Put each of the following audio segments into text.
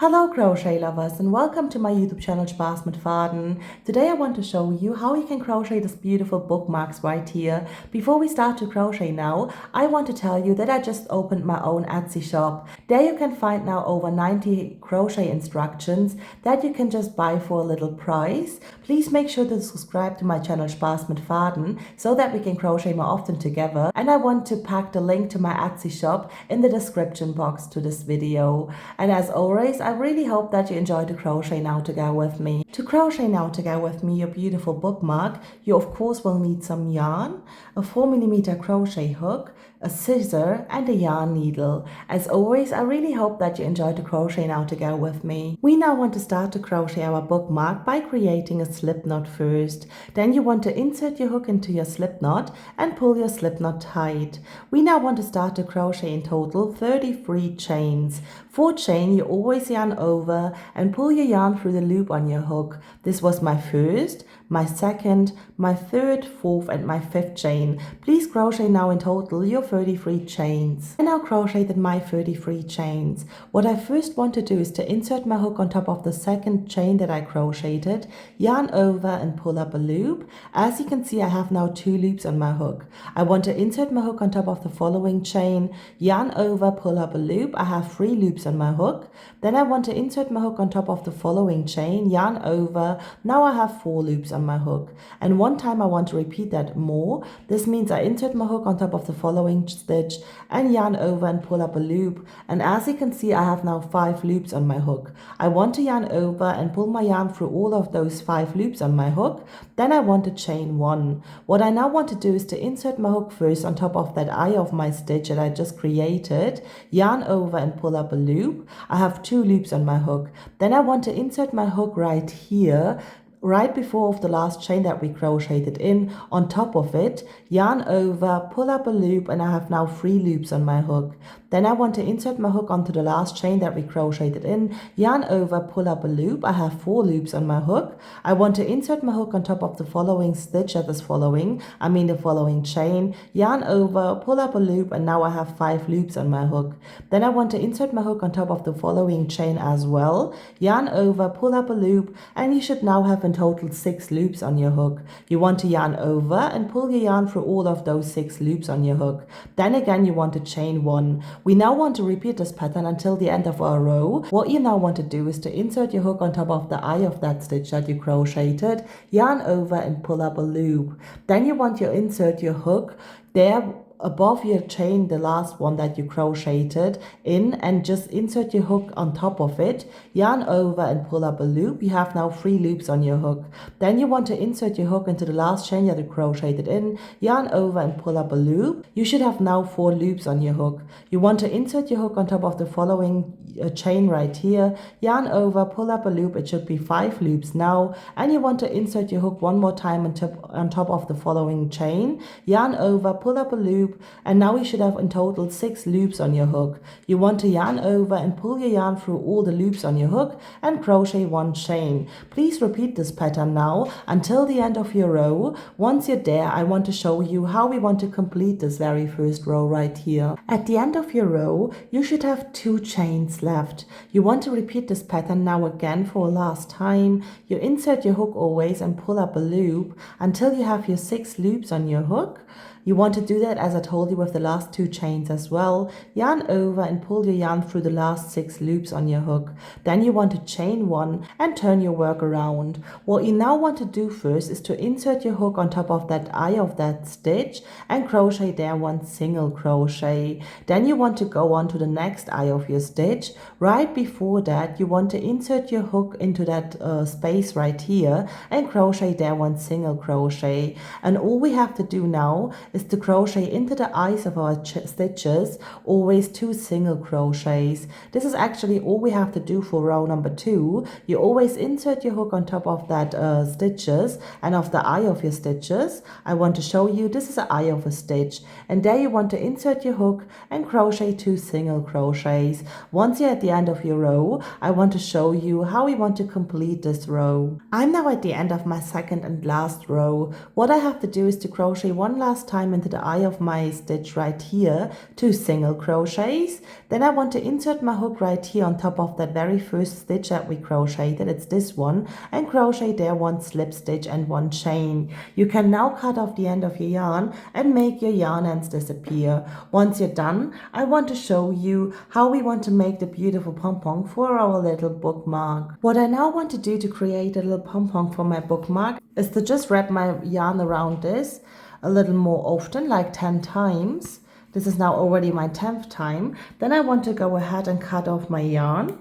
Hello crochet lovers and welcome to my YouTube channel Spaß mit Faden. Today I want to show you how you can crochet this beautiful bookmarks right here. Before we start to crochet now, I want to tell you that I just opened my own Etsy shop. There you can find now over 90 crochet instructions that you can just buy for a little price. Please make sure to subscribe to my channel Spaß mit Faden so that we can crochet more often together. And I want to pack the link to my Etsy shop in the description box to this video. And as always, I really hope that you enjoy the crochet now together with me. To crochet now together with me your beautiful bookmark, you of course will need some yarn, a 4mm crochet hook, a scissor and a yarn needle. As always, I really hope that you enjoy the crochet now together with me. We now want to start to crochet our bookmark by creating a slip knot first. Then you want to insert your hook into your slip knot and pull your slip knot tight. We now want to start to crochet in total 33 chains. For chain, you always yarn over and pull your yarn through the loop on your hook. This was my first, my second, my third, fourth and my fifth chain. Please crochet now in total your 33 chains. I now crocheted my 33 chains. What I first want to do is to insert my hook on top of the second chain that I crocheted, yarn over and pull up a loop. As you can see, I have now 2 loops on my hook. I want to insert my hook on top of the following chain, yarn over, pull up a loop. I have 3 loops on my hook. Then I want to insert my hook on top of the following chain, yarn over. Now I have 4 loops on my hook. And one time I want to repeat that more. This means I insert my hook on top of the following stitch and yarn over and pull up a loop. And as you can see, I have now 5 loops on my hook. I want to yarn over and pull my yarn through all of those 5 loops on my hook. Then I want to chain 1. What I now want to do is to insert my hook first on top of that eye of my stitch that I just created, yarn over and pull up a loop. I have 2 loops on my hook. Then I want to insert my hook right here, right before of the last chain that we crocheted in, on top of it, yarn over, pull up a loop, and I have now 3 loops on my hook. Then I want to insert my hook onto the last chain that we crocheted in, yarn over, pull up a loop. I have 4 loops on my hook. I want to insert my hook on top of the following stitch that is following, the following chain, yarn over, pull up a loop, and now I have 5 loops on my hook. Then I want to insert my hook on top of the following chain as well, yarn over, pull up a loop, and you should now have in total 6 loops on your hook. You want to yarn over and pull your yarn through all of those 6 loops on your hook. Then again you want to chain 1. We now want to repeat this pattern until the end of our row. What you now want to do is to insert your hook on top of the eye of that stitch that you crocheted, yarn over and pull up a loop. Then you want to insert your hook there above your chain, the last one that you crocheted in, and just insert your hook on top of it, yarn over and pull up a loop. You have now 3 loops on your hook. Then you want to insert your hook into the last chain that you crocheted in, yarn over and pull up a loop. You should have now 4 loops on your hook. You want to insert your hook on top of the following chain right here, yarn over, pull up a loop. It should be 5 loops now, and you want to insert your hook one more time on top of the following chain, yarn over, pull up a loop, and now you should have in total 6 loops on your hook. You want to yarn over and pull your yarn through all the loops on your hook and crochet 1 chain. Please repeat this pattern now until the end of your row. Once you're there, I want to show you how we want to complete this very first row right here. At the end of your row, you should have 2 chains left. You want to repeat this pattern now again for a last time. You insert your hook always and pull up a loop until you have your 6 loops on your hook. You want to do that, as I told you, with the last 2 chains as well. Yarn over and pull your yarn through the last 6 loops on your hook. Then you want to chain 1 and turn your work around. What you now want to do first is to insert your hook on top of that eye of that stitch and crochet there 1 single crochet. Then you want to go on to the next eye of your stitch. Right before that, you want to insert your hook into that space right here and crochet there 1 single crochet. And all we have to do now is to crochet into the eyes of our stitches, always 2 single crochets. This is actually all we have to do for row number 2. You always insert your hook on top of that stitches and of the eye of your stitches. I want to show you, this is the eye of a stitch, and there you want to insert your hook and crochet 2 single crochets. Once you're at the end of your row, I want to show you how we want to complete this row. I'm now at the end of my second and last row. What I have to do is to crochet 1 last time time into the eye of my stitch right here, 2 single crochets. Then I want to insert my hook right here on top of that very first stitch that we crocheted, it's this one, and crochet there 1 slip stitch and 1 chain. You can now cut off the end of your yarn and make your yarn ends disappear. Once you're done, I want to show you how we want to make the beautiful pom-pom for our little bookmark. What I now want to do to create a little pom-pom for my bookmark is to just wrap my yarn around this a little more often, like 10 times. This is now already my 10th time. Then I want to go ahead and cut off my yarn.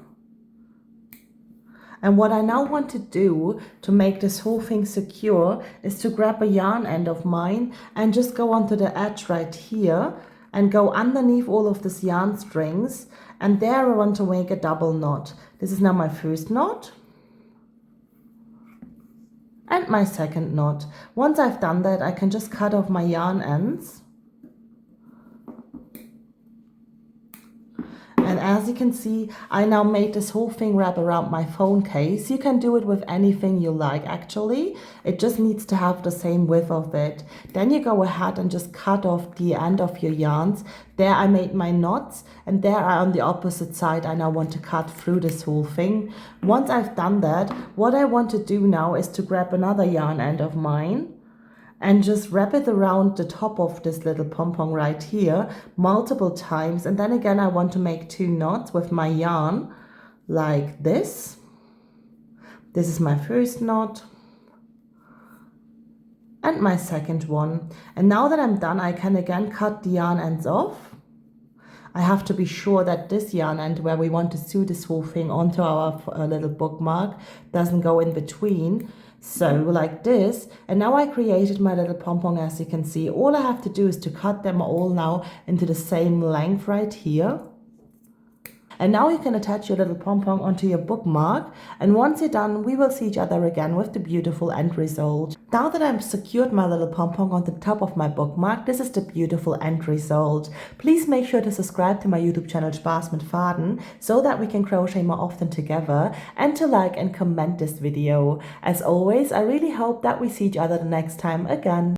And what I now want to do to make this whole thing secure is to grab a yarn end of mine and just go onto the edge right here and go underneath all of these yarn strings, and there I want to make a double knot. This is now my first knot and my second knot. Once I've done that, I can just cut off my yarn ends. And as you can see, I now made this whole thing wrap around my phone case. You can do it with anything you like actually. It just needs to have the same width of it. Then you go ahead and just cut off the end of your yarns. There I made my knots, and there on the opposite side I now want to cut through this whole thing. Once I've done that, what I want to do now is to grab another yarn end of mine and just wrap it around the top of this little pom-pom right here multiple times. And then again, I want to make 2 knots with my yarn like this. This is my first knot and my second one. And now that I'm done, I can again cut the yarn ends off. I have to be sure that this yarn end where we want to sew this whole thing onto our little bookmark doesn't go in between. So like this, and now I created my little pom-pom. As you can see, all I have to do is to cut them all now into the same length right here. And now you can attach your little pom-pom onto your bookmark, and once you're done, we will see each other again with the beautiful end result. Now that I've secured my little pom-pom on the top of my bookmark, this is the beautiful end result. Please make sure to subscribe to my YouTube channel Spaß mit Faden so that we can crochet more often together, and to like and comment this video. As always, I really hope that we see each other the next time again.